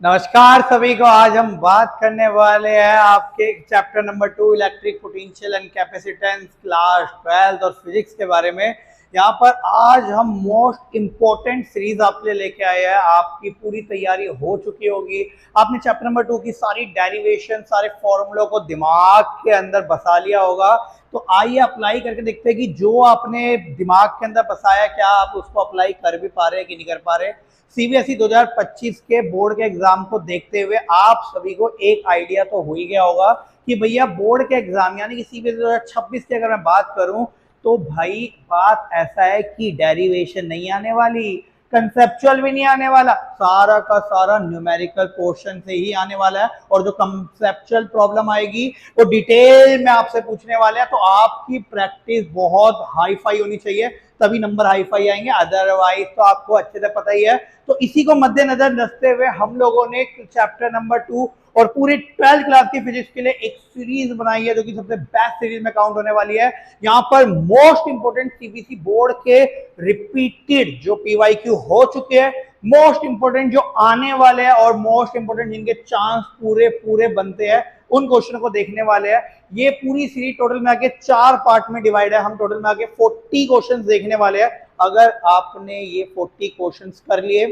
नमस्कार सभी को। आज हम बात करने वाले हैं आपके chapter number 2 electric potential and capacitance class 12 और फिजिक्स के बारे में। यहाँ पर आज हम मोस्ट इम्पोर्टेंट सीरीज आपके लिए लेके आए हैं। आपकी पूरी तैयारी हो चुकी होगी, आपने चैप्टर नंबर 2 की सारी डेरिवेशन सारे फॉर्मूलों को दिमाग के अंदर बसा लिया होगा। तो आइए अप्लाई करके देखते हैं कि जो आपने दिमाग के अंदर बसाया क्या आप उसको अप्लाई कर भी पा रहे हैं कि नहीं कर पा रहे। सीबीएसई 2025 के बोर्ड के एग्जाम को देखते हुए आप सभी को एक आइडिया तो हो ही गया होगा कि भैया बोर्ड के एग्जाम यानी कि सीबीएसई 2026 की अगर मैं बात करूं तो भाई बात ऐसा है कि डेरिवेशन नहीं आने वाली, कंसेप्चुअल भी नहीं आने वाला, सारा का सारा न्यूमेरिकल पोर्शन से ही आने वाला है। और जो कंसेप्चुअल प्रॉब्लम आएगी वो डिटेल में आपसे पूछने वाले हैं। तो आपकी प्रैक्टिस बहुत हाई फाई होनी चाहिए, तभी नंबर हाई फाई आएंगे, अदरवाइज तो आपको अच्छे से पता ही है। तो इसी को मद्देनजर रखते हुए हम लोगों ने चैप्टर नंबर 2 और पूरी 12th क्लास की फिजिक्स के लिए एक सीरीज बनाई है जो कि सबसे बेस्ट सीरीज में काउंट होने वाली है। यहाँ पर मोस्ट इंपोर्टेंट सीबीएसई बोर्ड के रिपीटेड जो पीवाईक्यू हो चुके हैं, मोस्ट इंपोर्टेंट जो आने वाले हैं और मोस्ट इंपोर्टेंट जिनके चांस पूरे पूरे बनते हैं उन क्वेश्चन को देखने वाले हैं। ये पूरी सीरीज टोटल में आके 4 पार्ट में डिवाइड है। हम टोटल में आके 40 क्वेश्चंस देखने वाले हैं। अगर आपने ये 40 क्वेश्चंस कर लिए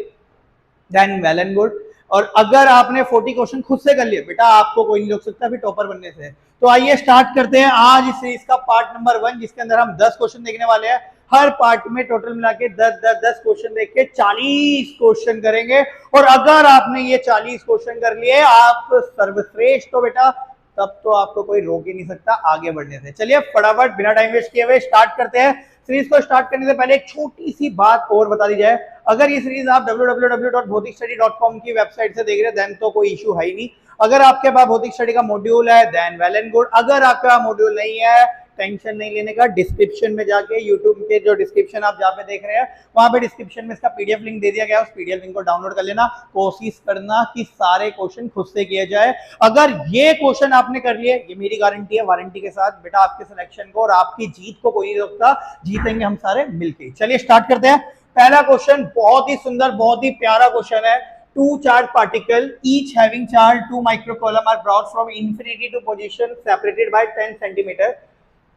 देन वेल एंड गुड, और अगर आपने 40 क्वेश्चन खुद से कर लिए बेटा आपको कोई नहीं रोक सकता फिर टॉपर बनने से। तो आइए स्टार्ट करते हैं आज इस सीरीज का पार्ट नंबर 1 जिसके अंदर हम 10 क्वेश्चन देखने वाले हैं। हर पार्ट में टोटल मिला के 10 क्वेश्चन देख के 40 क्वेश्चन करेंगे। और अगर आपने ये 40 क्वेश्चन कर लिए आप सर्वश्रेष्ठ तो बेटा तब तो आपको कोई रोक ही नहीं सकता आगे बढ़ने से। चलिए फटाफट बिना टाइम वेस्ट किए हुए स्टार्ट करते हैं। सीरीज को स्टार्ट करने से पहले एक छोटी सी बात और बता दी जाए, अगर ये सीरीज आप www.bhautikstudy.com की वेबसाइट से देख रहे हैं देन तो कोई इशू है ही नहीं। अगर आपके पास भौतिक स्टडी का मॉड्यूल है देन वेल एंड गुड, अगर आपके पास मॉड्यूल नहीं है टेंशन नहीं लेने का। डिस्क्रिप्शन में जाके यूट्यूब के जो डिस्क्रिप्शन आप जहाँ पे देख रहे हैं वहां पे डिस्क्रिप्शन में इसका पीडीएफ लिंक दे दिया गया है, उस पीडीएफ लिंक को डाउनलोड कर लेना। कोशिश करना कि सारे क्वेश्चन खुद से किए जाए। अगर ये क्वेश्चन आपने कर लिए ये मेरी गारंटी है वारंटी के साथ बेटा आपके सिलेक्शन को और आपकी जीत को कोई नहीं रोकता, जीतेंगे हम सारे मिलके। चलिए स्टार्ट करते हैं। पहला क्वेश्चन बहुत ही सुंदर बहुत ही प्यारा क्वेश्चन है। Two charged particles, each having charge 2 microcoulomb, are brought from infinity to position separated by 10 centimeter।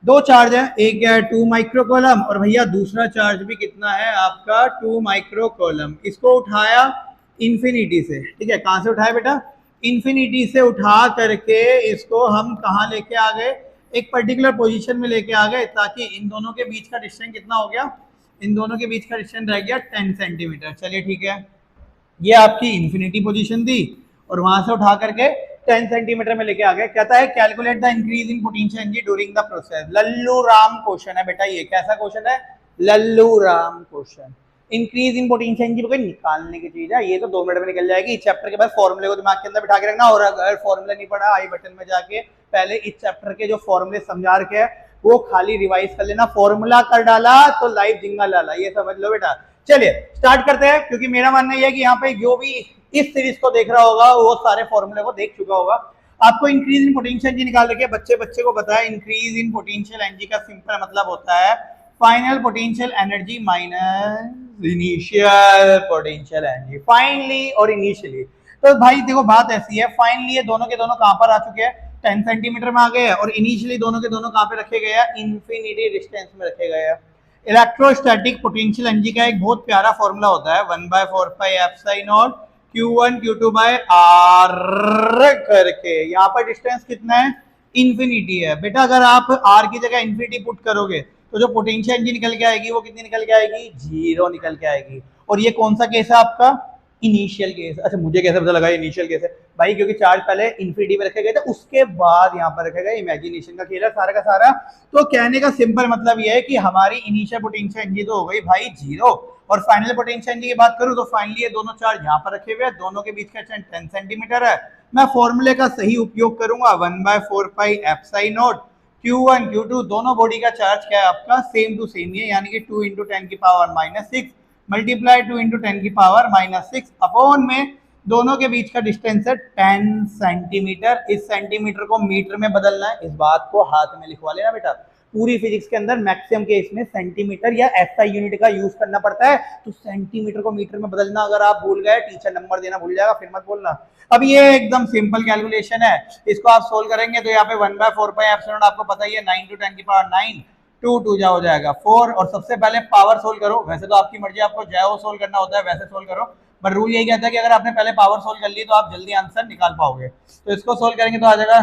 दो चार्ज है, एक है 2 माइक्रोकोलम और भैया दूसरा चार्ज भी कितना है आपका 2 माइक्रोकोलम। इसको उठाया इंफिनिटी से, ठीक है। कहां से उठाया बेटा? इंफिनिटी से उठा करके इसको हम कहां लेके आ गए? एक पर्टिकुलर पोजीशन में लेके आ गए ताकि इन दोनों के बीच का डिस्टेंस कितना हो गया? इन दोनों के बीच का डिस्टेंस रह गया 10 सेंटीमीटर। चलिए ठीक है, ये आपकी इंफिनिटी पोजीशन थी और वहां से उठा करके 10 सेंटीमीटर में लेके आ गए। कहता है calculate the increase in potential energy during the process. Lallu Ram question है बेटा, ये कैसा क्वेश्चन है? Lallu Ram question. Increase in potential energy को निकालने की चीज है, ये तो 2 मिनट में निकल जाएगी। इस चैप्टर के बाद फॉर्मूले को दिमाग के अंदर बिठा के रखना, और अगर फॉर्मूला नहीं पढ़ा आई बटन में जाके पहले इस चैप्टर के जो फॉर्मूले समझा रखे हैं वो खाली रिवाइज कर लेना। फॉर्मूला कर डाला तो लाइव जिंगा लाला, ये समझ लो बेटा। चलिए स्टार्ट करते हैं, क्योंकि मेरा मानना यह है कि यहाँ पे जो भी इस सीरीज को देख रहा होगा वो सारे फॉर्मूले को देख चुका होगा। आपको इंक्रीज इन पोटेंशियल एनर्जी निकाल रखे बच्चे को बताया इंक्रीज इन पोटेंशियल एनर्जी का सिंपल मतलब होता है final potential energy minus initial potential energy. Finally और इनिशियली, तो भाई देखो बात ऐसी है, फाइनली ये दोनों के दोनों कहां पर आ चुके हैं? 10 सेंटीमीटर में आ गए, और इनिशियली दोनों के दोनों कहां पे रखे गए हैं? इन्फिनिटी डिस्टेंस में रखे गए हैं। इलेक्ट्रोस्टैटिक पोटेंशियल एनर्जी का एक बहुत प्यारा फॉर्मूला होता है 1/4 pi epsilon naught Q1 Q2 by R करके। यहाँ पर डिस्टेंस कितना है? इन्फिनिटी है बेटा। अगर आप R की जगह इन्फिनिटी पुट करोगे तो जो पोटेंशियल एनर्जी निकल के आएगी वो कितनी निकल के आएगी? 0 निकल के आएगी। और ये कौन सा केस है आपका? Initial case. अच्छा मुझे कैसे पता लगा इनिशियल केस है? भाई क्योंकि चार्ज पहले इन्फिनिटी में रखे गए थे उसके बाद यहाँ पर रखे गए। इमेजिनेशन का खेल है सारा का सारा। तो कहने का सिंपल मतलब यह है कि हमारी इनिशियल पोटेंशियल एनर्जी तो हो गई भाई 0, और फाइनल पोटेंशियल एनर्जी की बात करूं तो फाइनली ये दोनों चार्ज यहाँ पर रखे हुए हैं, दोनों के बीच का डिस्टेंस 10 सेंटीमीटर है। मैं फॉर्मूले का सही उपयोग करूंगा 1/4 pi epsilon naught Q1 Q2 दोनों बॉडी का चार्ज क्या है आपका? सेम टू सेम है, यानी कि 2 × 10 की पावर -6 मल्टीप्लाई 2 × 10 की पावर -6 अपॉन में दोनों के बीच का डिस्टेंस है 10 सेंटीमीटर। इस सेंटीमीटर को मीटर में बदलना है, इस बात को हाथ में लिखवा लेना बेटा। पूरी फिजिक्स के अंदर मैक्सिमम केस में सेंटीमीटर या एसआई यूनिट का यूज करना पड़ता है, तो सेंटीमीटर को मीटर में बदलना अगर आप भूल गए, टीचर नंबर देना भूल जाएगा, फिर मत बोलना। अब ये एकदम सिंपल कैलकुलेशन है, इसको आप सोल्व करेंगे तो यहाँ पे 1/4 आपको पता ही है 9 × 10⁹ 2 जा हो जाएगा 4, और सबसे पहले पावर सोल्व करो। वैसे तो आपकी मर्जी, आपको जय सोल्व करना होता है वैसे सोल्व करो, बट रूल यही कहता है कि अगर आपने पहले पावर सोल्व कर ली तो आप जल्दी आंसर निकाल पाओगे। तो इसको सोल्व करेंगे तो आ जाएगा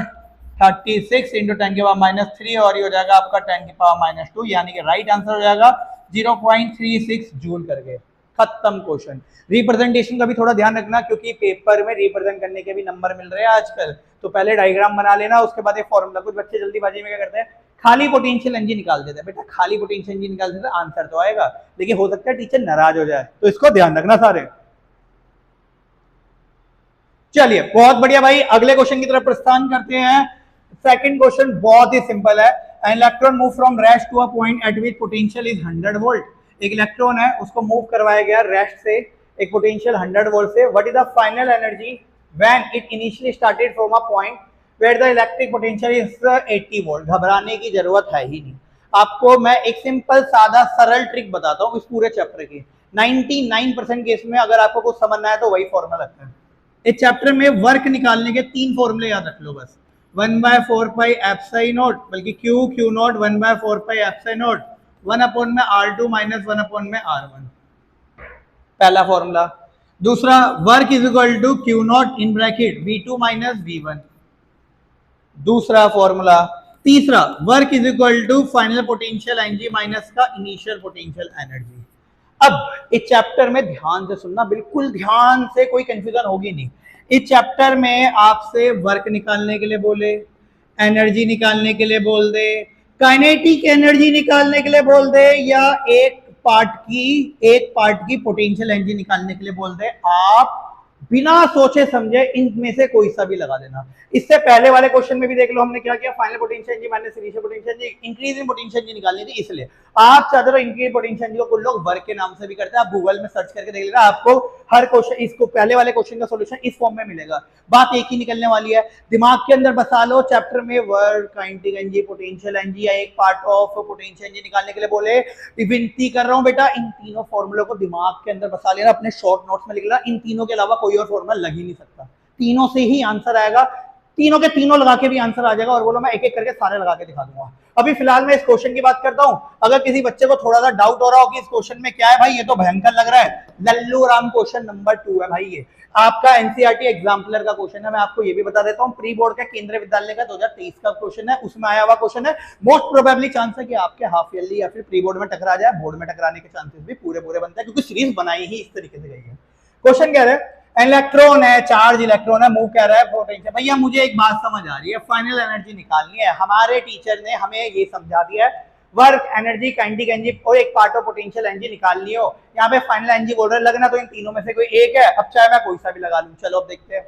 36 × 10⁻³ और ये हो जाएगा आपका 10⁻², यानी कि राइट आंसर हो जाएगा 0.36 जूल करके। खत्म क्वेश्चन। रिप्रेजेंटेशन का भी थोड़ा ध्यान रखना, क्योंकि पेपर में रिप्रेजेंट करने के भी नंबर मिल रहे हैं आजकल, तो पहले डायग्राम बना लेना, उसके बाद एक फॉर्मूला। कुछ बच्चे जल्दीबाजी में क्या करते हैं, खाली पोटेंशियल एनर्जी निकाल देते हैं। बेटा खाली पोटेंशियल एनर्जी निकाल देते आंसर तो आएगा, लेकिन हो सकता है टीचर नाराज हो जाए, तो इसको ध्यान रखना सारे। चलिए बहुत बढ़िया भाई, अगले क्वेश्चन की तरफ प्रस्थान करते हैं। सेकंड क्वेश्चन बहुत ही सिंपल है। An electron move from rest to a point at which potential is 100 volt. एक इलेक्ट्रॉन है, उसको मूव करवाया गया रेस्ट से एक पोटेंशियल 100 वोल्ट से। What is the final energy when it initially started from a point where the electric potential is 80 volt. घबराने की जरूरत है ही नहीं, आपको मैं एक सिंपल सादा सरल ट्रिक बताता हूँ इस पूरे चैप्टर की। 99% केस में अगर आपको कुछ समझना है तो वही फॉर्मूला लगता है। इस चैप्टर में वर्क निकालने के 3 फॉर्मूले याद रख लो बस। 1/4πε0, बल्कि Q0 1/4πε0, 1/R2 - 1/R1, पहला फॉर्मूला। दूसरा, work is equal to Q0 in bracket V2 - V1, दूसरा फॉर्मूला। तीसरा, work is equal to final potential energy minus का इनिशियल पोटेंशियल एनर्जी। अब इस चैप्टर में ध्यान से सुनना, बिल्कुल ध्यान से, कोई कंफ्यूजन होगी नहीं। इस चैप्टर में आपसे वर्क निकालने के लिए बोले, एनर्जी निकालने के लिए बोल दे, काइनेटिक एनर्जी निकालने के लिए बोल दे, या एक पार्ट की पोटेंशियल एनर्जी निकालने के लिए बोल दे, आप बिना सोचे समझे इनमें से कोई सा भी लगा देना। इससे पहले वाले क्वेश्चन में भी देख लो हमने क्या किया, final potential energy minus initial potential energy, increase in potential energy निकालनी थी, इसलिए आप चाहते हो इंक्रीज पोटेंशियल एनर्जी को कुछ लोग वर्क के नाम से भी करते हैं। आप गूगल में सर्च करके देख लेना, आपको हर क्वेश्चन, इसको पहले वाले क्वेश्चन का सॉल्यूशन इस फॉर्म में मिलेगा। बात एक ही निकलने वाली है, दिमाग के अंदर बसा लो। चैप्टर में work, kinetic energy, potential energy या एक पार्ट ऑफ पोटेंशियल एनर्जी निकालने के लिए बोले, विनती कर रहा हूं बेटा इन तीनों फॉर्मूलों को दिमाग के अंदर बसा लेना, अपने शॉर्ट नोट्स में लिख लेना। इन तीनों के अलावा कोई और फॉर्मूला लग ही नहीं सकता, तीनों से ही आंसर आएगा, तीनों के तीनों लगा के भी आंसर आ जाएगा। और बोलो मैं एक एक करके सारे लगा के दिखा दूंगा। अभी फिलहाल मैं इस क्वेश्चन की बात करता हूं, अगर किसी बच्चे को थोड़ा सा डाउट हो रहा हो कि इस क्वेश्चन में क्या है, भाई ये तो भयंकर लग रहा है, लल्लू राम क्वेश्चन नंबर 2 है भाई। ये आपका एनसीईआरटी एग्जाम्पलर का क्वेश्चन है। मैं आपको ये भी बता देता हूं, प्री बोर्ड का केंद्रीय विद्यालय का 2023 का क्वेश्चन है, उसमें आया हुआ क्वेश्चन है। मोस्ट प्रोबेबली चांस है कि आपके हाफ ईयरली या फिर प्री बोर्ड में टकरा जाए, बोर्ड में टकराने के चांसेस भी पूरे बनते हैं, क्योंकि सीरीज बनाई ही इस तरीके से गई है। क्वेश्चन कह रहे हैं इलेक्ट्रॉन है, चार्ज इलेक्ट्रॉन है, मूव कह रहा है पोटेंशियल। भैया मुझे एक बात समझ आ रही है, फाइनल एनर्जी निकालनी है, हमारे टीचर ने हमें ये समझा दिया है, वर्क, एनर्जी, काइनेटिक एनर्जी और एक पार्ट ऑफ पोटेंशियल एनर्जी निकालनी हो। यहाँ पे फाइनल एनर्जी बोल रहे, लगना तो इन तीनों में से कोई एक है। अब चाहे मैं कोई सा भी लगा लूं, चलो अब देखते हैं।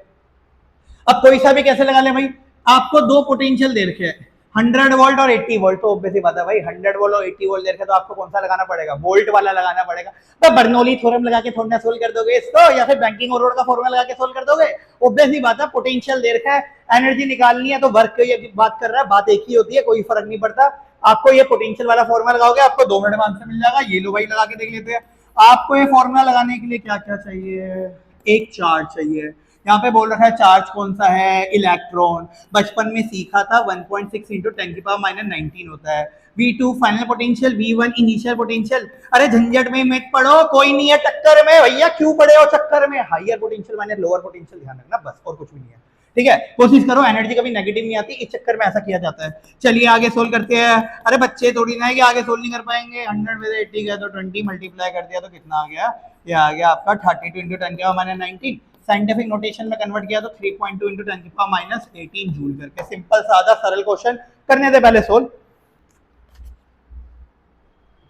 अब कोई सा भी कैसे लगा ले भाई, आपको दो पोटेंशियल दे रखे हैं, 100 वोल्ट और 80 वोल्ट। तो ऑब्वियस सी बात है भाई, 100 वोल्ट और 80 वोल्ट दे रखे, तो आपको कौन सा लगाना पड़ेगा, वोल्ट वाला लगाना पड़ेगा। तो बर्नौली थ्योरम लगा के थोड़ा सोल्व कर दोगे इसको, या फिर बैंकिंग और रोड का फॉर्मूला लगा के सोल्व कर दोगे। ऑब्वियस सी बात है, पोटेंशियल दे रखा है, एनर्जी निकालनी है, तो वर्क की बात कर रहा है, बात एक ही होती है, कोई फर्क नहीं पड़ता। आपको ये पोटेंशियल वाला फॉर्मूला लगाओगे, आपको 2 मिनट में आंसर मिल जाएगा। ये लो भाई लगा के देख लेते हैं। आपको ये फॉर्मूला लगाने के लिए क्या क्या चाहिए, एक चार्ज चाहिए। यहाँ पे बोल रखा है चार्ज कौन सा है, इलेक्ट्रॉन। बचपन में सीखा था 1.6 × 10⁻19 होता है। V2 final potential, V1 initial potential. अरे झंझट में मत पढ़ो, कोई नहीं है टक्कर में भैया, क्यों पड़े हो चक्कर में। Higher potential minus lower potential ध्यान रखना बस, और कुछ भी नहीं है, ठीक है। कोशिश करो, एनर्जी कभी नेगेटिव नहीं आती, इस चक्कर में ऐसा किया जाता है। चलिए आगे सोल्व करते हैं। अरे बच्चे थोड़ी ना है कि आगे सोल्व नहीं कर पाएंगे। 100 में से 80 गया तो 20 मल्टीप्लाई कर दिया तो कितना आ गया, ये आ गया आपका 32 × 10⁻19। साइंटिफिक नोटेशन में कन्वर्ट किया तो 3.2 × 10⁻18 जूल करके। सिंपल सादा सरल क्वेश्चन, करने से पहले सोल्व।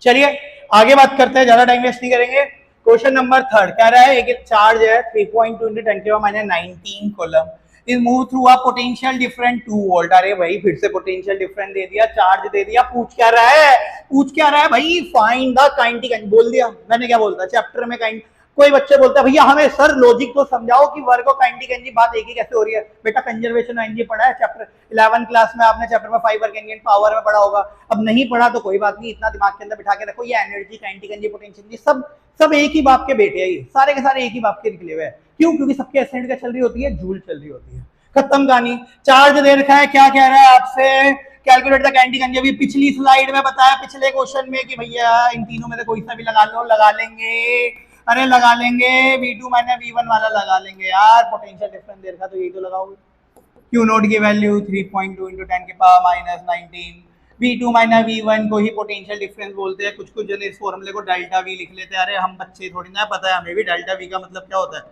चलिए आगे बात करते हैं, ज्यादा टाइम वेस्ट नहीं करेंगे। क्वेश्चन नंबर 3 कह रहा है एक चार्ज है 3.2 × 10⁻19 coulomb is move through a potential different 2 volt. अरे भाई फिर से पोटेंशियल डिफरेंट दे दिया, चार्ज दे दिया, पूछ क्या रहा है भाई, फाइंड द काइनेटिक एनर्जी। बोल दिया मैंने, क्या बोलता चैप्टर में कोई बच्चे बोलते हैं भैया हमें सर लॉजिक तो समझाओ कि वर्गो काइनेटिक एनर्जी बात एक ही कैसे हो रही है। बेटा कंजर्वेशन एनर्जी पढ़ा है चैप्टर 11 क्लास में, आपने चैप्टर में 5 वर्क एनर्जी एंड पावर में पढ़ा होगा। अब नहीं पढ़ा तो कोई बात नहीं, इतना दिमाग के अंदर बिठा के रखो, ये एनर्जी काइनेटिक एनर्जी पोटेंशियल सब एक ही बाप के बेटे हैं, ये सारे के सारे एक ही बाप के निकले हुए हैं। क्यों? क्योंकि सबके एसेंट क्या चल रही होती है, जूल चल रही होती है। खत्म कहानी। चार्ज दे रखा है, क्या कह रहा है आपसे, कैलकुलेट द काइनेटिक एनर्जी। अभी पिछली स्लाइड में बताया, पिछले क्वेश्चन में कि भैया इन तीनों में से कोई सा भी लगा लो, लगा लेंगे, अरे लगा लेंगे, V2 माइनस V1 वाला लगा लेंगे यार। पोटेंशियल डिफरेंस दे रखा तो यही तो लगाओगे। Q नोट की वैल्यू 3.2 × 10 की power minus 19, V2 minus V1 को ही पोटेंशियल डिफरेंस बोलते हैं। कुछ जन इस फॉर्मूले को डेल्टा V लिख लेते हैं। अरे हम बच्चे थोड़ी ना, पता है हमें भी डेल्टा V का मतलब क्या होता है,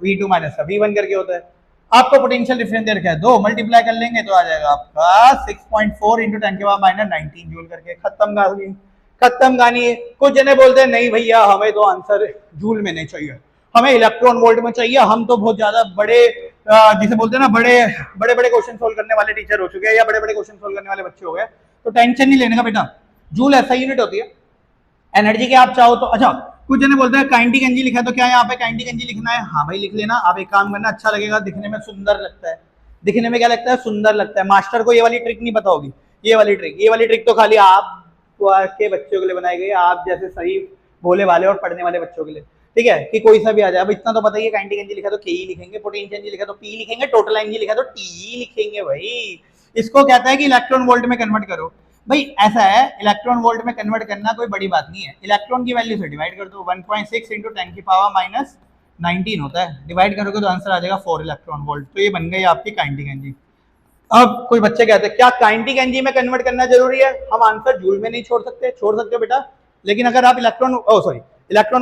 V2 माइनस V1 करके होता है। आपको पोटेंशियल डिफरेंस दे रखा है, 2 मल्टीप्लाई कर लेंगे तो आ जाएगा आपका 6.4 × 10 की पावर माइनस 19 जूल करके। खत्म कहानी। कुछ जने बोलते हैं नहीं भैया हमें तो आंसर जूल में नहीं चाहिए, हमें इलेक्ट्रॉन वोल्ट में चाहिए, हम तो बहुत ज्यादा बड़े जिसे बोलते हैं ना बड़े क्वेश्चन सोल्व करने वाले टीचर हो चुके हैं या बड़े क्वेश्चन सोल्व करने वाले बच्चे हो गए, तो टेंशन नहीं लेने का बेटा। जूल ऐसा यूनिट होती है एनर्जी के, आप चाहो तो। अच्छा कुछ जने बोलते हैं काइनेटिक एनर्जी लिखा है तो क्या यहाँ पे काइनेटिक एनर्जी लिखना है? हाँ भाई लिख लेना। आप एक काम करना, अच्छा लगेगा, दिखने में सुंदर लगता है। दिखने में क्या लगता है? सुंदर लगता है। मास्टर को ये वाली ट्रिक नहीं पता होगी, ये वाली ट्रिक तो खाली आप के बच्चों के लिए बनाई गई, आप जैसे सही भोले वाले और पढ़ने वाले बच्चों के लिए, ठीक है, कि कोई सा भी आ जाए। अब इतना तो बताइए, काइनेटिक एनर्जी लिखा तो के लिखेंगे, पोटेंशियल एनर्जी लिखा तो पी लिखेंगे, टोटल एनर्जी लिखा तो टी लिखेंगे भाई। इसको कहता है कि इलेक्ट्रॉन वोल्ट में कन्वर्ट करो। भाई ऐसा है, इलेक्ट्रॉन वोल्ट में कन्वर्ट करना कोई बड़ी बात नहीं है। इलेक्ट्रॉन की वैल्यू से डिवाइड कर दो, 1.6 × 10 की पावर माइनस 19 होता है। डिवाइड करोगे तो आंसर आ जाएगा 4 इलेक्ट्रॉन वोल्ट। तो ये बन गई आपकी काइनेटिक एनर्जी। अब कोई बच्चे कहते हैं क्या काइनेटिक एनर्जी में कन्वर्ट करना जरूरी है? हम आंसर जूल में नहीं छोड़ सकते हो बेटा, लेकिन अगर आप इलेक्ट्रॉन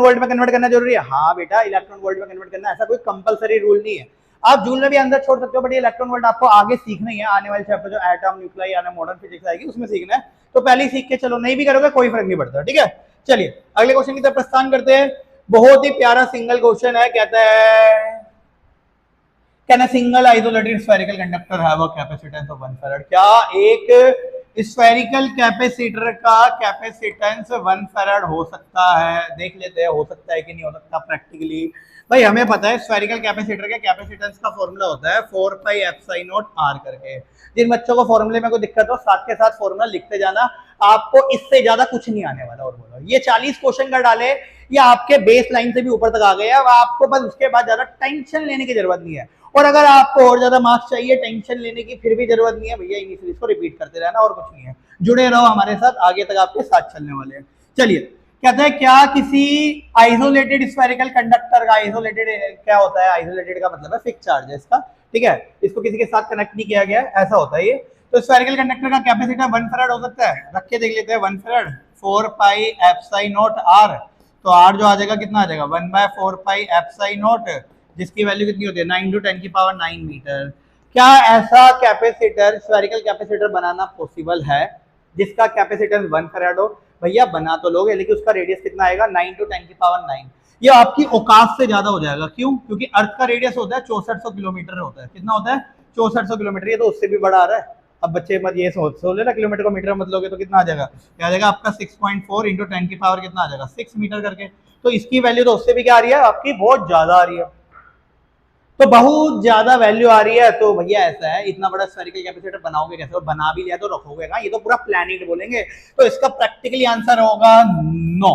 वोल्ट में कन्वर्ट करना जरूरी है। हाँ बेटा इलेक्ट्रॉन वोल्ट में कन्वर्ट करना, ऐसा कोई कंपलसरी रूल नहीं है। आप जूल में भी आंसर छोड़ सकते हो, बट इलेक्ट्रॉन वोल्ट आपको आगे सीखना ही है। आने वाले चैप्टर जो एटम न्यूक्लियर या मॉडर्न फिजिक्स आएगी उसमें सीखना है, तो पहले ही सीख के चलो, नहीं भी करोगे कोई फर्क नहीं पड़ता। ठीक है, चलिए अगले क्वेश्चन की तरफ प्रस्थान करते हैं। बहुत ही प्यारा सिंगल क्वेश्चन है, कहता है can a single isolated spherical conductor have a capacitance of 1 farad. क्या एक स्फेरिकल कैपेसिटर का कैपेसिटेंस 1 फैराड हो सकता है? देख लेते हैं हो सकता है कि नहीं हो सकता प्रैक्टिकली। भाई हमें पता है स्फेरिकल कैपेसिटर के कैपेसिटेंस का फॉर्मूला होता है 4πε0r करके। जिन बच्चों को फॉर्मूले में कोई दिक्कत हो साथ के साथ फॉर्मूला लिखते जाना, आपको इससे ज्यादा कुछ नहीं आने वाला। और बोलो ये 40 क्वेश्चन का डाले, ये आपके बेस लाइन से भी ऊपर तक आ गए। अब आपको बस उसके बाद ज्यादा टेंशन लेने की जरूरत नहीं है। और अगर आपको और ज्यादा मार्क्स चाहिए, टेंशन लेने की फिर भी जरूरत नहीं है भैया, इन्हीं सीरीज को रिपीट करते रहना और कुछ नहीं है। जुड़े रहो हमारे साथ, आगे तक आपके साथ चलने वाले हैं। चलिए कहते हैं क्या किसी आइसोलेटेड स्फेरिकल कंडक्टर का, आइसोलेटेड क्या होता है? आइसोलेटेड का मतलब है फिक्स चार्ज है इसका, ठीक है, इसको किसी के साथ कनेक्ट नहीं किया गया, ऐसा होता है ये। तो स्फेरिकल कंडक्टर का कैपेसिटर 1 फैराड हो सकता है। रख के देख लेते हैं 1 फैराड 4πε0r, तो r जो आ जाएगा कितना आ जाएगा 1/4πε0, जिसकी वैल्यू कितनी होती है 9 × 10 की पावर 9 मीटर। क्या ऐसा कैपेसिटर, स्फेरिकल कैपेसिटर बनाना पॉसिबल है जिसका कैपेसिटेंस 1 फैराड हो? भैया बना तो लोगे, लेकिन उसका रेडियस कितना आएगा 9 × 10 की पावर 9। ये आपकी औकात से ज्यादा हो जाएगा। क्यों? क्योंकि अर्थ का रेडियस होता है 6400 किलोमीटर होता है। कितना होता है? 6400 किलोमीटर। ये तो उससे भी बड़ा आ रहा है। अब बच्चे मत ये सोच लेना किलोमीटर को मीटर मत लोगे तो कितना आ जाएगा, क्या आ जाएगा आपका 6.4 × 10 की पावर कितना आ जाएगा 6 मीटर करके। तो इसकी वैल्यू तो उससे भी क्या आ रही है आपकी, बहुत ज्यादा आ रही है, तो बहुत ज्यादा वैल्यू आ रही है। तो भैया ऐसा है, इतना बड़ा स्फेरिकल कैपेसिटर बनाओगे कैसे? और बना भी लिया तो रखोगे ना, ये तो पूरा प्लैनेट बोलेंगे। तो इसका प्रैक्टिकली आंसर होगा no.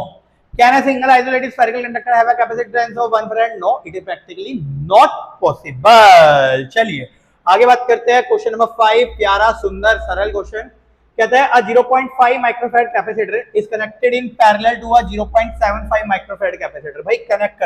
Can a single isolated spherical conductor have a capacitance of 1 farad? No, it is practically not possible. चलिए आगे बात करते हैं। क्वेश्चन नंबर 5, प्यारा सुंदर सरल क्वेश्चन। कहता है a 0.5 microfarad capacitor is connected in parallel to a 0.75 microfarad capacitor. भाई कनेक्ट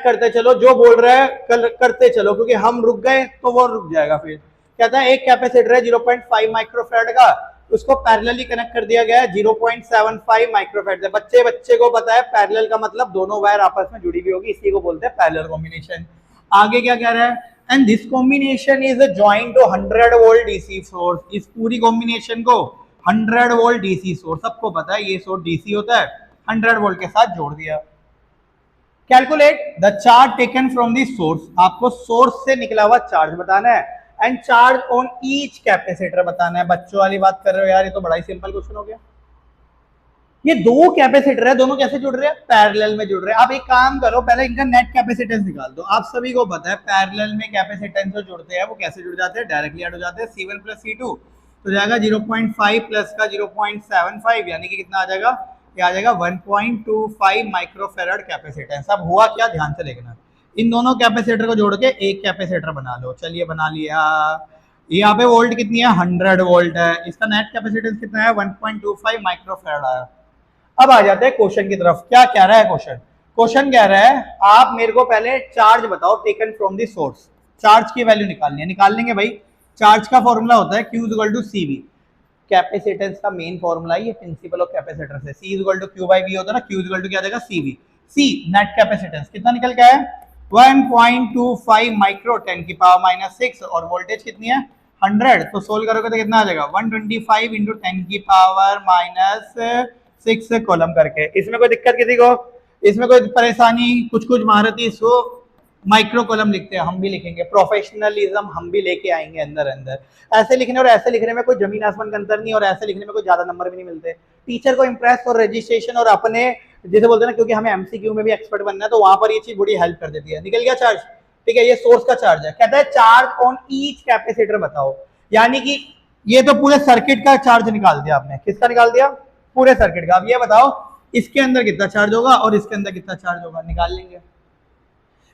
करते चलो, जो बोल रहा है करते चलो, क्योंकि हम रुक गए तो वो रुक जाएगा फिर। कहता है एक कैपेसिटर है 0.5 माइक्रोफैराड का, उसको पैरेलली कनेक्ट कर दिया गया है 0.75 माइक्रोफैराड से। बच्चे को पता है पैरेलल का मतलब दोनों वायर आपस में जुड़ी हुई होगी, इसी को बोलते हैं पैरेलल कॉम्बिनेशन। आगे क्या कह रहा है? And this combination is joint to 100 volt DC source. इस पूरी कॉम्बिनेशन को 100 वोल्ट डीसी सोर्स, सबको पता है ये सोर्स डीसी होता है, 100 वोल्ट के साथ जोड़ दिया। Calculate the charge taken from the source. आपको सोर्स से निकला हुआ चार्ज बताना है, and charge on each capacitor बताना है। बच्चों वाली बात कर रहे हो यार, ये तो बड़ा ही सिंपल क्वेश्चन हो गया। ये दो कैपेसिटर है, दोनों कैसे जुड़ रहे हैं, पैरेलल में जुड़ रहे हैं। आप एक काम करो, पहले इनका नेट कैपेसिटेंस निकाल दो। आप सभी को पता है पैरेलल में कैपेसिटेंस जो जुड़ते हैं वो कैसे जुड़ जाते हैं, डायरेक्टली ऐड हो जाते हैं। C1 प्लस C2 तो जाएगा 0.5 प्लस का 0.75, यानी कि कितना आ जाएगा, ये आ जाएगा 1.25 माइक्रोफेराड कैपेसिटेंस। अब हुआ क्या, ध्यान से देखना, इन दोनों कैपेसिटर को जोड़ के एक कैपेसिटर बना लो। चलिए बना लिया। यहाँ पे वोल्ट कितनी है, 100 वोल्ट है। इसका नेट कैपेसिटेंस कितना है, 1.25 माइक्रोफेराड आया। अब आ जाते हैं क्वेश्चन की तरफ। क्या कह रहा है क्वेश्चन, क्वेश्चन कह रहा है आप मेरे को पहले चार्ज बताओ taken from the source. Charge की वैल्यू निकालनी है, निकाल लेंगे भाई। चार्ज का फॉर्मूला होता है Q equal to CV। Capacitance का मेन फॉर्मूला ये प्रिंसिपल ऑफ कैपेसिटर से, C equal to Q by V होता है ना, Q इक्वल टू क्या देगा, CV। C नेट कैपेसिटेंस कितना निकल के आया, 1.25 माइक्रो 10 की पावर माइनस 6, और वोल्टेज कितनी है 100। तो सोल्व करोगे तो कितना आ जाएगा, 125 इंटू 10 की पावर माइनस 6 कॉलम करके। इसमें कोई दिक्कत किसी को, इसमें कोई परेशानी, कुछ कुछ महारती इसको माइक्रो कॉलम लिखते हैं, हम भी लिखेंगे। प्रोफेशनलिज्म हम भी लेके आएंगे अंदर अंदर। ऐसे लिखने और ऐसे लिखने में कोई जमीन आसमान का अंतर नहीं, और ऐसे लिखने में कोई ज्यादा नंबर भी नहीं मिलते। टीचर को इंप्रेस और रजिस्ट्रेशन और अपने जैसे बोलते हैं ना, क्योंकि हमें MCQ में भी एक्सपर्ट बनना है, तो वहां पर ये चीज बड़ी हेल्प कर देती है। निकल गया चार्ज, ठीक है, ये सोर्स का चार्ज है। कहता है चार्ज ऑन ईच कैपेसिटर बताओ, यानी कि ये तो पूरे सर्किट का चार्ज निकाल दिया आपने। किसका निकाल दिया, पूरे सर्किट का। अब ये बताओ इसके अंदर कितना चार्ज होगा और इसके अंदर कितना चार्ज होगा, निकाल लेंगे।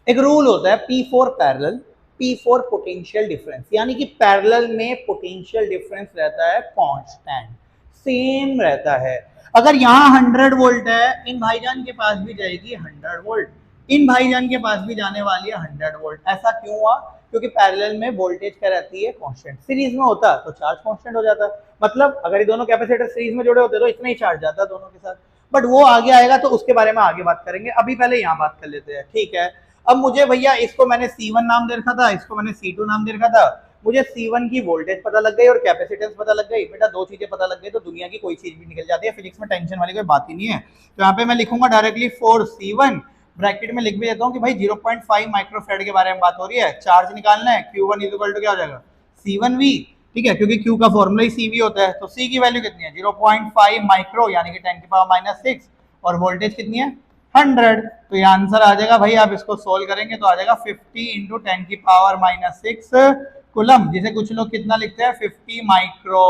एक रूल होता है P4 parallel, P4 potential difference, यानी कि पैरेलल में पोटेंशियल डिफरेंस रहता है कांस्टेंट, सेम रहता है। अगर यहाँ 100 वोल्ट है, इन भाईजान के पास भी जाएगी 100 वोल्ट, इन भाईजान के पास भी जाने वाली है 100 वोल्ट। ऐसा क्यों हुआ, क्योंकि पैरेलल में वोल्टेज क्या रहती है, कांस्टेंट। सीरीज में होता तो चार्ज कांस्टेंट हो जाता, मतलब अगर ये दोनों कैपेसिटर सीरीज में जुड़े होते तो इतना ही चार्ज जाता दोनों के साथ। बट वो आगे आएगा तो उसके बारे में आगे बात करेंगे, अभी पहले यहाँ बात कर लेते हैं, ठीक है। अब मुझे भैया इसको मैंने C1 नाम दे रखा था, इसको मैंने C2 नाम दे रखा था। मुझे C1 की वोल्टेज पता लग गई और कैपेसिटेंस पता लग गई। बेटा दो चीजें पता लग गई तो दुनिया की कोई चीज भी निकल जाती है, फिजिक्स में टेंशन वाली कोई बात ही नहीं है। तो यहाँ पे मैं लिखूंगा डायरेक्टली फॉर C1, ब्रैकेट में लिख भी देता हूँ कि भाई 0.5 माइक्रोफेराड के बारे में बात हो रही है। चार्ज निकालना है, Q1 इक्वल टू क्या हो जाएगा, C1V, ठीक है, क्योंकि Q का फॉर्मूला ही CV होता है। तो C की वैल्यू कितनी है, 0.5 माइक्रो, यानी कि 10 की पावर माइनस 6, और वोल्टेज कितनी है 100। तो ये आंसर आ जाएगा भाई, आप इसको सोल्व करेंगे तो आ जाएगा 50 इंटू 10 की पावर माइनस 6 कुलम, जिसे कुछ लोग कितना लिखते हैं 50 माइक्रो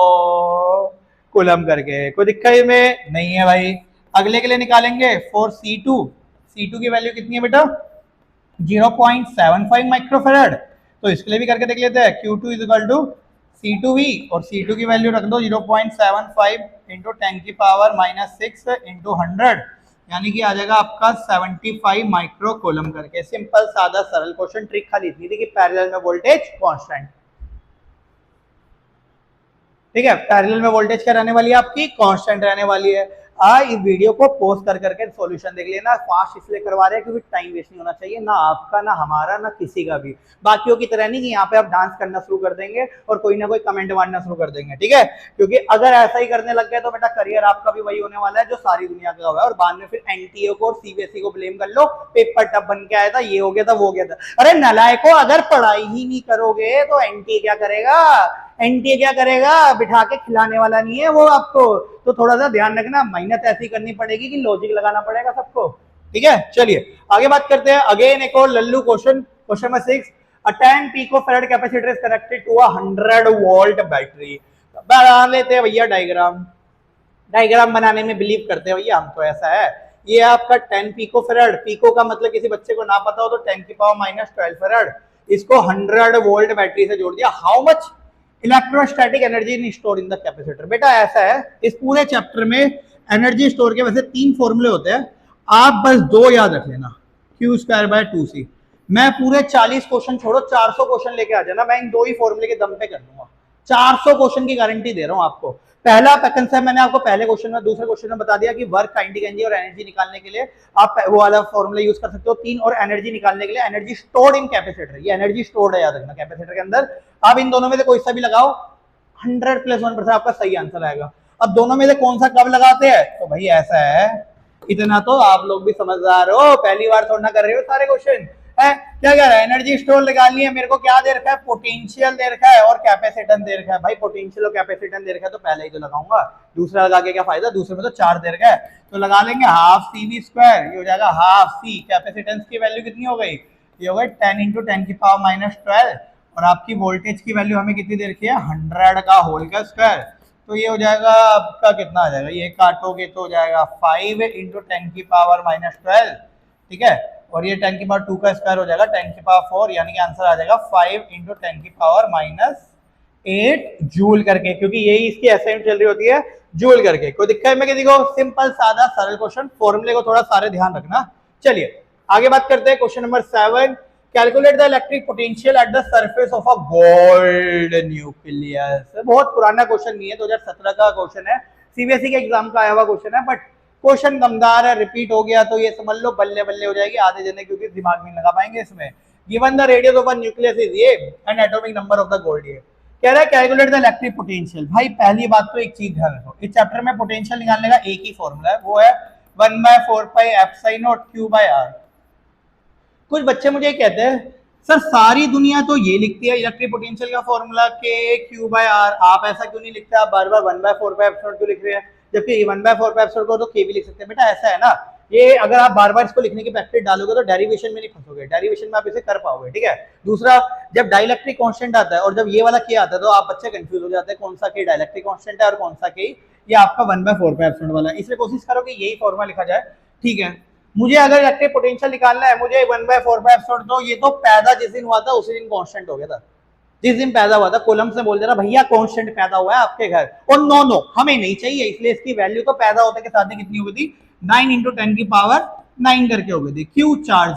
कुलम करके। कोई दिक्कत में नहीं है भाई। अगले के लिए निकालेंगे फॉर C2। C2 की वैल्यू कितनी है बेटा, 0.75 माइक्रोफेराड। तो इसके लिए भी करके देख लेते हैं, Q2 इक्वल टू C2V, और C2 की वैल्यू रख दो 0.75 इंटू 10 की पावर माइनस 6 इंटू 100, यानी कि आ जाएगा आपका 75 माइक्रो कोलम करके। सिंपल सादा सरल क्वेश्चन। ट्रिक खाली इतनी थी कि पैरेलल में वोल्टेज कांस्टेंट, ठीक है, पैरेलल में वोल्टेज क्या रहने वाली है आपकी, कांस्टेंट रहने वाली है। इस वीडियो को पोस्ट कर करके सॉल्यूशन देख लेना। फास्ट इसलिए करवा रहे हैं क्योंकि टाइम वेस्ट नहीं होना चाहिए, ना आपका, ना हमारा, ना किसी का भी। बाकियों की तरह नहीं कि यहाँ पे आप डांस करना शुरू कर देंगे और कोई ना कोई कमेंट मारना शुरू कर देंगे, ठीक है, क्योंकि अगर ऐसा ही करने लग गए तो बेटा करियर आपका भी वही होने वाला है जो सारी दुनिया का हुआ है, और बाद में फिर NTA को और CBSE को ब्लेम कर लो, पेपर टफ बन के आया था, ये हो गया था, वो हो गया था। अरे नलायको, अगर पढ़ाई ही नहीं करोगे तो NTA क्या करेगा, NTA क्या करेगा, बिठा के खिलाने वाला नहीं है वो आपको। तो थोड़ा सा ध्यान रखना, मेहनत ऐसी करनी पड़ेगी कि लॉजिक लगाना पड़ेगा सबको, ठीक है। चलिए आगे बात करते हैं। अगेन एक और Lallu question, question number 6। A 10 picofarad capacitor is connected to a 100 volt battery. बना लेते हैं भैया डायग्राम। डायग्राम बनाने में बिलीव करते हैं भैया हम, तो ऐसा है, ये आपका 10 पिकोफेराड, पिको का मतलब किसी बच्चे को ना पता हो तो 10 की पावर माइनस 12 फेराड, इसको 100 वोल्ट बैटरी से जोड़ दिया। How much electrostatic energy store in the capacitor. बेटा ऐसा है, इस पूरे चैप्टर में एनर्जी स्टोर के वैसे 3 फॉर्मूले होते हैं, आप बस 2 याद रख लेना, Q²/2C। मैं पूरे 40 क्वेश्चन छोड़ो, 400 क्वेश्चन लेके आ जाना, मैं इन 2 ही फॉर्मूले के दम पे कर दूंगा। 400 क्वेश्चन की गारंटी दे रहा हूं आपको। पहला कंसेप्ट मैंने आपको पहले क्वेश्चन में, दूसरे क्वेश्चन में बता दिया कि वर्क, काइनेटिक एनर्जी और एनर्जी निकालने के लिए आप वो वाला फॉर्मूला यूज कर सकते हो 3, और एनर्जी निकालने के लिए एनर्जी स्टोर्ड इन कैपेसिटर, ये एनर्जी स्टोर्ड है, याद रखना, कैपेसिटर के अंदर। आप इन दोनों में से कोई सा भी लगाओ, 100 + 1% आपका सही आंसर आएगा। अब दोनों में से कौन सा कब लगाते हैं, तो भाई ऐसा है, इतना तो आप लोग भी समझदार हो, पहली बार थोड़ा ना कर रहे हो सारे क्वेश्चन। है। क्या कह रहा है, एनर्जी स्टोर निकालनी है, मेरे को क्या दे रखा है, पोटेंशियल दे रखा है और कैपेसिटेंस दे रखा है। भाई पोटेंशियल और कैपेसिटेंस दे रखा है तो पहले ही तो लगाऊंगा, दूसरा लगा के क्या फायदा, दूसरे में तो चार्ज दे रखा है, तो लगा लेंगे हाफ CV स्क्वायर, ये हो जाएगा हाफ C। कैपेसिटेंस की वैल्यू कितनी हो गई, ये हो गई 10 इंटू 10⁻⁻12, और आपकी वोल्टेज की वैल्यू हमें कितनी दे रखी है, 100 का होल का स्क्वायर, तो ये हो जाएगा आपका कितना आ जाएगा, ये काटोगे तो हो जाएगा 5 इंटू 10⁻12, ठीक है, और ये 10⁻2 का स्क्वायर हो जाएगा 10⁴, यानी कि आंसर आ जाएगा 5 इंटू 10⁻8 जूल करके, क्योंकि यही इसकी एसआई चल रही होती है जूल करके। कोई दिक्कत में, किसी को सिंपल सादा सरल क्वेश्चन, फॉर्मूले को थोड़ा सारे ध्यान रखना। चलिए आगे बात करते हैं, question number 7, calculate the electric potential at the surface of a gold nucleus. बहुत पुराना क्वेश्चन नहीं है, 2017 का क्वेश्चन है, सीबीएसई के एग्जाम का आया हुआ क्वेश्चन है, बट क्वेश्चन दमदार है, रिपीट हो गया तो ये समझ लो बल्ले बल्ले हो जाएगी आधे जने, क्योंकि दिमाग नहीं लगा पाएंगे इसमें। Given the radius of a nucleus is ये and atomic number of the gold, ये कह रहा है कैलकुलेट द इलेक्ट्रिक पोटेंशियल। भाई पहली बात तो एक चीज ध्यान रखो, इस चैप्टर में पोटेंशियल निकालने का एक ही फॉर्मूला है, वो है 1/4πε0q/r। कुछ बच्चे मुझे कहते हैं सर सारी दुनिया तो ये लिखती है इलेक्ट्रिक पोटेंशियल का फॉर्मूला K/Q/R, आप ऐसा क्यों नहीं लिखते, आप बार बार 1/4πε0 क्यों लिख रहे हैं, जबकि 1/4πε0 को तो K भी लिख सकते हैं। बेटा ऐसा है ना, ये अगर आप बार बार इसको लिखने की प्रैक्टिस डालोगे तो डेरिवेशन में नहीं फंसोगे, डेरिवेशन में आप इसे कर पाओगे, ठीक है। दूसरा, जब डाइलेक्ट्रिक कांस्टेंट आता है और जब ये वाला K आता है तो आप बच्चे कंफ्यूज हो जाते हैं कौन सा K डाइलेक्ट्रिक कांस्टेंट है और कौन सा K ये आपका 1/4πε0 वाला है। इसलिए कोशिश करो कि यही फॉर्मूला लिखा जाए, ठीक है। मुझे अगर इलेक्ट्रिक पोटेंशियल निकालना है, मुझे 1/4πε0, तो ये तो पैदा जिस दिन हुआ था उसी दिन कांस्टेंट हो गया था, जिस दिन पैदा हुआ था कोलम से बोल देना भैया कांस्टेंट पैदा हुआ है आपके घर, और नो हमें नहीं चाहिए, इसलिए इसकी वैल्यू तो पैदा होने के साथ ही कितनी हो गई थी, 9 इंटू 10⁹ करके हो गई थी। Q charge.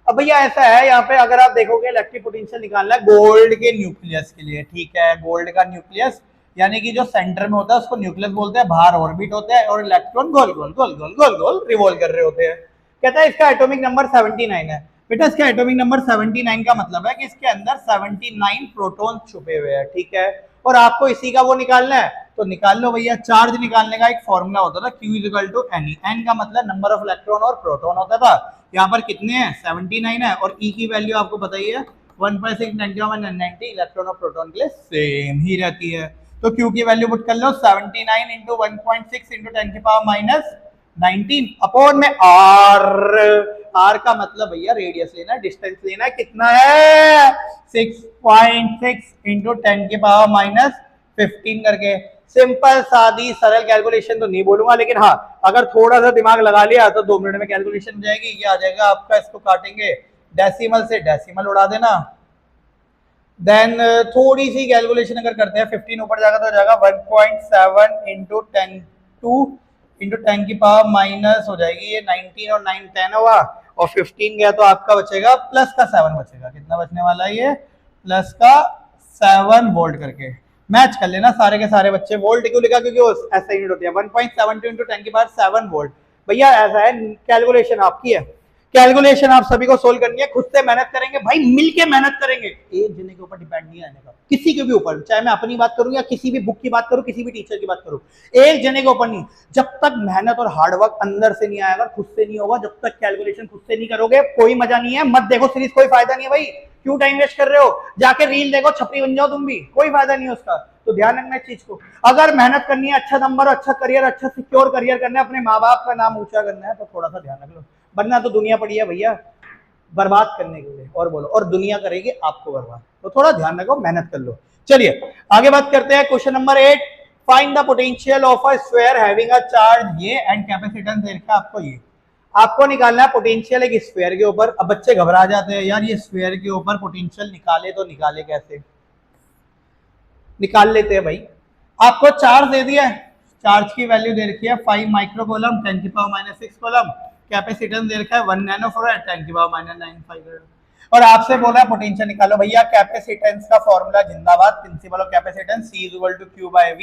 अब भैया ऐसा है, यहाँ पे अगर आप देखोगे इलेक्ट्रिक पोटेंशियल निकालना है गोल्ड के न्यूक्लियस के लिए, ठीक है, गोल्ड का न्यूक्लियस यानी कि जो सेंटर में होता है उसको न्यूक्लियस बोलते हैं, बाहर ऑर्बिट होता है और इलेक्ट्रॉन गोल गोल गोल गोल गोल गोल रिवॉल्व कर रहे होते हैं। कहता है इसका एटॉमिक नंबर 79 है। बेटा इसका एटॉमिक नंबर 79 का मतलब है कि इसके अंदर 79 प्रोटॉन छुपे हुए हैं, ठीक है, और आपको इसी का वो निकालना है तो निकाल लो भैया। चार्ज निकालने का एक फॉर्मूला होता था Q = N, N का मतलब नंबर ऑफ इलेक्ट्रॉन और प्रोटॉन होता था, यहाँ पर कितने हैं 79 है, और E की वैल्यू आपको पता ही है 1/6 10⁻90 इलेक्ट्रॉन और प्रोटॉन के लिए सेम ही रहती है। तो Q की वैल्यू पुट कर लो 79 इंटू 1/6 इंटू 10⁻19 अपॉन में R का मतलब भैया रेडियस लेना है, डिस्टेंस लेना है, कितना है 6.6 इंटू 10⁻15 करके। सिंपल सादी सरल कैलकुलेशन तो नहीं बोलूंगा, लेकिन हाँ अगर थोड़ा सा दिमाग लगा लिया तो 2 मिनट में कैलकुलेशन हो जाएगी। ये आ जाएगा आपका, इसको काटेंगे डेसिमल से, डेसिमल उड़ा देना, देन थोड़ी सी कैलकुलेशन अगर करते हैं 15 ऊपर जाएगा तो हो जाएगा 1.7 इंटू 10 हो जाएगी, ये 19 और 9 10 होगा, और 15 गया तो आपका बचेगा प्लस का 7 बचेगा। कितना बचने वाला है ये, प्लस का 7 वोल्ट करके। मैच कर लेना सारे के सारे बच्चे। वोल्ट क्यों लिखा, क्योंकि वो ऐसा यूनिट होती है 1.72 इंटू 10⁻7 वोल्ट। भैया ऐसा है, कैलकुलेशन आपकी है, कैलकुलेशन आप सभी को सोल्व करनी है, खुद से मेहनत करेंगे भाई, मिलके मेहनत करेंगे, एक जने के ऊपर डिपेंड नहीं रहने का, किसी के भी ऊपर, चाहे मैं अपनी बात करूं या किसी भी बुक की बात करूं, किसी भी टीचर की बात करूं, एक जने के ऊपर नहीं। जब तक मेहनत और हार्डवर्क अंदर से नहीं आएगा, खुद से नहीं होगा, जब तक कैलकुलेशन खुद से नहीं करोगे कोई मजा नहीं है। मत देखो सीरीज, कोई फायदा नहीं है भाई, क्यों टाइम वेस्ट कर रहे हो, जाके रील देखो, छपरी बन जाओ तुम भी, कोई फायदा नहीं है उसका। तो ध्यान रखना इस चीज को, अगर मेहनत करनी है, अच्छा नंबर, अच्छा करियर, अच्छा सिक्योर करियर करना है, अपने माँ बाप का नाम ऊंचा करना है, तो थोड़ा सा ध्यान रख लो, वरना तो दुनिया पड़ी है भैया बर्बाद करने के लिए, और बोलो, और दुनिया करेगी आपको बर्बाद, तो थोड़ा ध्यान रखो, मेहनत कर लो। चलिए आगे बात करते हैं, question number 8, find the potential of a sphere having a charge ये एंड कैपेसिटेंस देखा आपको, ये आपको निकालना है पोटेंशियल एक स्फीयर के ऊपर। अब बच्चे घबरा जाते हैं, यार ये स्फीयर के ऊपर पोटेंशियल निकाले तो निकाले कैसे, निकाल लेते हैं भाई। आपको चार्ज दे दिया है, चार्ज की वैल्यू दे रखी है 5 माइक्रो कूलम 10⁻⁻6 कूलम, कैपेसिटेंस दे रखा है 1 नैनो फैराड 10⁻⁹ और आपसे बोला है पोटेंशियल निकालो। भैया कैपेसिटेंस का फॉर्मूला जिंदाबाद, principle of capacitance C = Q/V,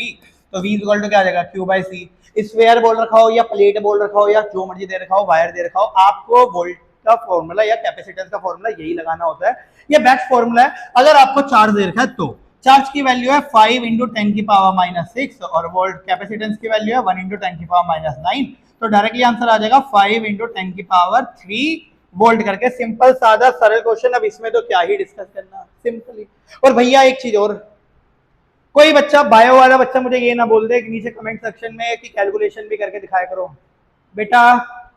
तो V = क्या आ जाएगा Q/C। स्फीयर बोल रखा हो या प्लेट बोल रखा हो या जो मर्जी दे रखा हो, वायर दे रखा हो, आपको वोल्ट का फॉर्मूला या कैपेसिटेंस का फॉर्मूला यही लगाना होता है, ये बेस्ट फॉर्मूला है। अगर आपको चार्ज दे रखा है तो चार्ज की वैल्यू है 5 इंटू 10⁻⁻6 और वोल्ट कैपेसिटेंस की वैल्यू है 1 इंटू 10⁻⁹, तो डायरेक्टली आंसर आ जाएगा 5 इंटू 10⁻³ वोल्ट करके। सिंपल सादा सरल क्वेश्चन, अब इसमें तो क्या ही डिस्कस करना, सिंपली। और भैया एक चीज और, कोई बच्चा बायो वाला बच्चा मुझे ये ना बोल दे कि नीचे कमेंट सेक्शन में कि कैलकुलेशन भी करके दिखाया करो। बेटा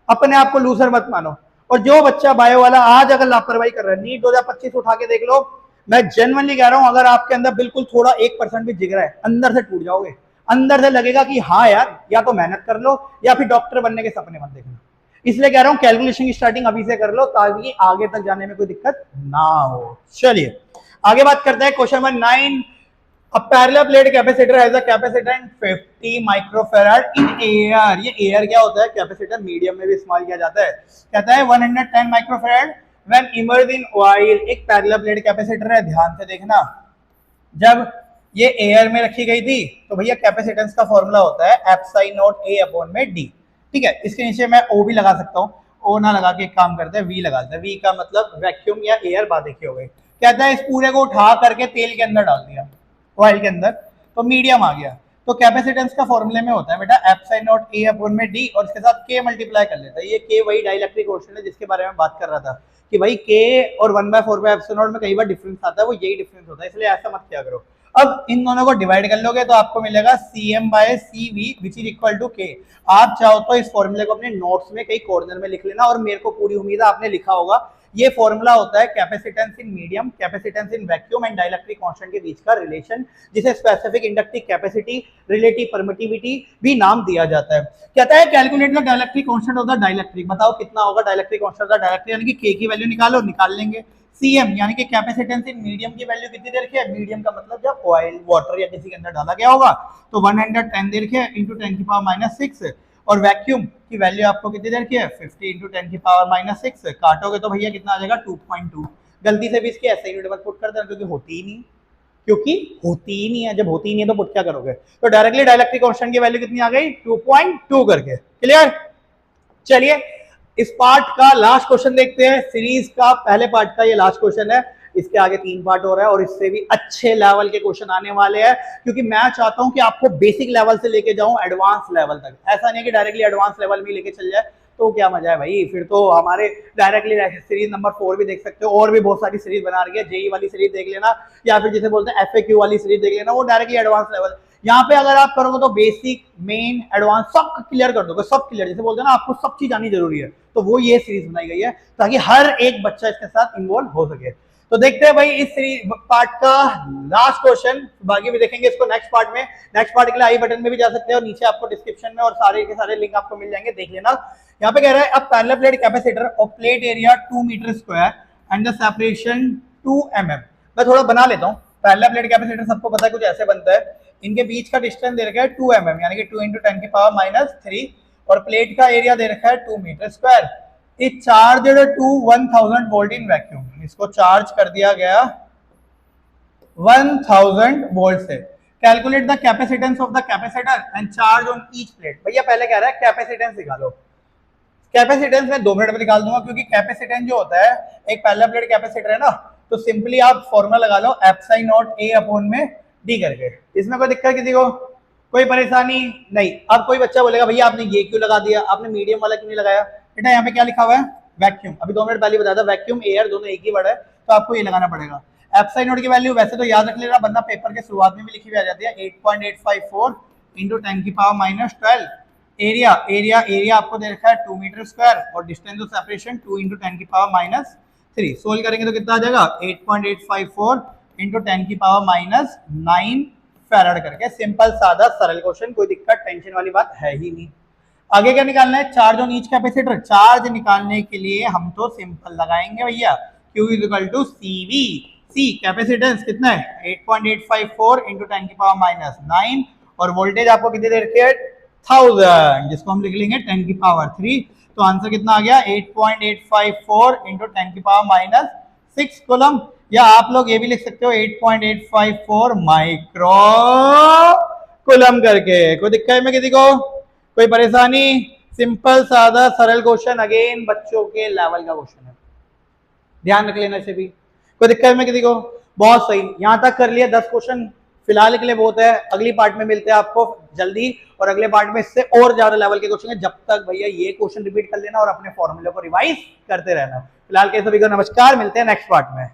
अपने आप को लूजर मत मानो। और जो बच्चा बायो वाला आज अगर लापरवाही कर रहा है, नीट 2025 उठा के देख लो, मैं जेन्युइनली कह रहा हूं, अगर आपके अंदर बिल्कुल थोड़ा 1% भी जिगरा है, अंदर से टूट जाओगे। अंदर से लगेगा कि हाँ यार, या तो मेहनत कर लो या फिर डॉक्टर बनने के सपने मत देखना। इसलिए कह रहा हूं कैलकुलेशन की स्टार्टिंग अभी से कर लो ताकि आगे तक जाने में कोई दिक्कत ना हो। चलिए आगे बात करते हैं question number 9। A parallel plate capacitor has a capacitance 50 microfarad in air. ये एयर क्या होता है? कैपेसिटर मीडियम में भी इस्तेमाल किया जाता है। कहता है 110 microfarad when emerge in oil. एक पैरेलल प्लेट कैपेसिटर है, ध्यान से देखना। जब ये एयर में रखी गई थी तो भैया कैपेसिटेंस का फॉर्मूला होता है एप्सिलॉन नॉट ए अपॉन में डी। ठीक है, इसके नीचे मैं ओ भी लगा सकता हूँ, ओ ना लगा के एक काम करते हैं वी लगाते हैं। वी का मतलब वैक्यूम या एयर, बात देखी हो गई। कहता है इस पूरे को उठा करके तेल के अंदर डाल दिया, ऑयल के अंदर, तो मीडियम आ गया। तो कैपेसिटेंस का फॉर्मूले में होता है बेटा एप्सिलॉन नॉट ए अपॉन में डी, और इसके साथ के मल्टीप्लाई कर लेता है। ये के वही डाइलेक्ट्रिक क्वेश्चन है जिसके बारे में बात कर रहा था कि भाई के और 1/4 एप्सिलॉन नॉट में कई बार डिफरेंस आता है, वो यही डिफरेंस होता है, इसलिए ऐसा मत किया करो। अब इन दोनों को डिवाइड कर लोगे तो आपको मिलेगा CM by CV which is equal to K. आप चाहो तो इस फॉर्मूले को अपने नोट्स में कहीं कॉर्नर में लिख लेना, और मेरे को पूरी उम्मीद है आपने लिखा होगा। ये फॉर्मूला होता है capacitance in medium, capacitance in vacuum and dielectric constant के बीच का रिलेशन, जिसे specific inductive capacity, relative permittivity भी नाम दिया जाता है। कहता है calculate the dielectric constant of the dielectric. बताओ कितना होगा dielectric constant of the dielectric, यानी कि के की वैल्यू निकालो, निकाल लेंगे। CM यानी कि कैपेसिटेंस इन मीडियम की वैल्यू कितनी दे रखी है? मीडियम का मतलब जब ऑयल, वाटर या किसी के अंदर डाला गया होगा तो 110 दे रखी है इंटू 10 की पावर -6, और वैक्यूम की वैल्यू आपको कितनी दे रखी है? 50 इंटू 10 की पावर -6। काटोगे तो भैया कितना आ जाएगा? 2.2। गलती से भी इसकी ऐसे यूनिट मत पुट कर देना, क्योंकि होती ही नहीं है। जब होती ही नहीं है तो पुट क्या करोगे? तो डायरेक्टली डाइलेक्ट्रिक कांस्टेंट की वैल्यू कितनी आ गई? 2.2 करके। क्लियर? चलिए इस पार्ट का लास्ट क्वेश्चन देखते हैं। सीरीज का पहले पार्ट का ये लास्ट क्वेश्चन है, इसके आगे 3 पार्ट हो रहा है और इससे भी अच्छे लेवल के क्वेश्चन आने वाले हैं, क्योंकि मैं चाहता हूं कि आपको बेसिक लेवल से लेके जाऊं एडवांस लेवल तक। ऐसा नहीं है कि डायरेक्टली एडवांस लेवल में लेके चल जाए, तो क्या मजा है भाई। फिर तो हमारे डायरेक्टली सीरीज नंबर 4 भी देख सकते हो, और भी बहुत सारी सीरीज बना रही है। जेई वाली सीरीज देख लेना, या फिर जिसे बोलते हैं FAQ वाली सीरीज देख लेना, वो डायरेक्टली एडवांस लेवल। यहाँ पे अगर आप करोगे तो बेसिक, मेन, एडवांस सब क्लियर कर दोगे, सब क्लियर। जैसे बोलते हैं ना आपको सब चीज आनी जरूरी है, तो वो ये सीरीज बनाई गई है ताकि हर एक बच्चा इसके साथ इन्वॉल्व हो सके। तो देखते हैं भाई इस सीरीज पार्ट का लास्ट क्वेश्चन, बाकी भी देखेंगे इसको नेक्स्ट पार्ट में। नेक्स्ट पार्ट के लिए आई बटन में भी जा सकते हैं और नीचे आपको डिस्क्रिप्शन में और सारे के सारे लिंक आपको मिल जाएंगे, देख लेना। यहाँ पे कह रहा है अब parallel plate capacitor of plate area 2 metre square and the separation 2 mm। मैं थोड़ा बना लेता हूँ। पैरेलल प्लेट कैपेसिटर सबको पता है कुछ ऐसे बनता है, इनके बीच का डिस्टेंस दे रखा है 2 mm, यानी कि 2 इंटू 10 की पावर -3, और प्लेट का एरिया दे रखा है 2 metre square. It charged to 1000 volt in vacuum. इसको चार्ज कर दिया गया 1000 वोल्ट से। Calculate the capacitance of the capacitor and charge on each plate. भैया पहले कह रहा है कैपेसिटेंस निकालो। कैपेसिटेंस मैं 2 मिनट में निकाल दूंगा, क्योंकि कैपेसिटेंस जो होता है एक पैरेलल प्लेट कैपेसिटर है ना, तो सिंपली आप फॉर्मूला लगा लो एप्सिलॉन नॉट ए अपॉन में डी करके। इसमें कोई दिक्कत किसी को? कोई परेशानी नहीं। अब कोई बच्चा बोलेगा भैया आपने ये क्यों लगा दिया, आपने मीडियम वाला क्यों नहीं लगाया? बेटा यहाँ पे क्या लिखा हुआ है? वैक्यूम। अभी 2 मिनट पहले बताया था वैक्यूम एयर दोनों एक ही वर्ड है, तो आपको ये लगाना पड़ेगा। एप्सिलॉन नॉट की वैल्यू वैसे तो याद रख लेना, वरना पेपर के शुरुआत में भी लिखी हुई आ जाती है 8.854 इंटू 10 की पावर -12। एरिया आपको दे रखा है 2 मीटर स्क्वायर, और डिस्टेंस ऑफ सेपरेशन 2 इंटू 10 की पावर -3। सोल्व करेंगे तो कितना आ जाएगा? 8.854 इंटू 10 की पावर -9 फैराड करके। सिंपल सादा सरल क्वेश्चन, कोई दिक्कत टेंशन वाली बात है ही नहीं। आगे क्या निकालना है? Charge on each capacitor. Charge निकालने के लिए हम तो सिंपल लगाएंगे भैया, Q is equal to CV। C capacitance कितना है? 8.854 इंटू 10 की पावर -9, और वोल्टेज आपको कितनी दे रखी है? 1000, जिसको हम लिख लेंगे 10 की पावर 3। तो आंसर कितना आ गया? 8.854 इंटू 10 की पावर -6 कूलम, या आप लोग ये भी लिख सकते हो 8.854 माइक्रो कूलम करके। कोई दिक्कत है में किसी को? कोई परेशानी? सिंपल सादा सरल क्वेश्चन, अगेन बच्चों के लेवल का क्वेश्चन है, ध्यान रख लेना इसे भी। कोई दिक्कत में किसी को? बहुत सही, यहां तक कर लिया 10 क्वेश्चन फिलहाल के लिए बहुत है, अगली पार्ट में मिलते हैं आपको जल्दी, और अगले पार्ट में इससे और ज्यादा लेवल के क्वेश्चन है। जब तक भैया ये क्वेश्चन रिपीट कर लेना और अपने फॉर्मूले को रिवाइज करते रहना। फिलहाल के सभी को नमस्कार, मिलते हैं नेक्स्ट पार्ट में।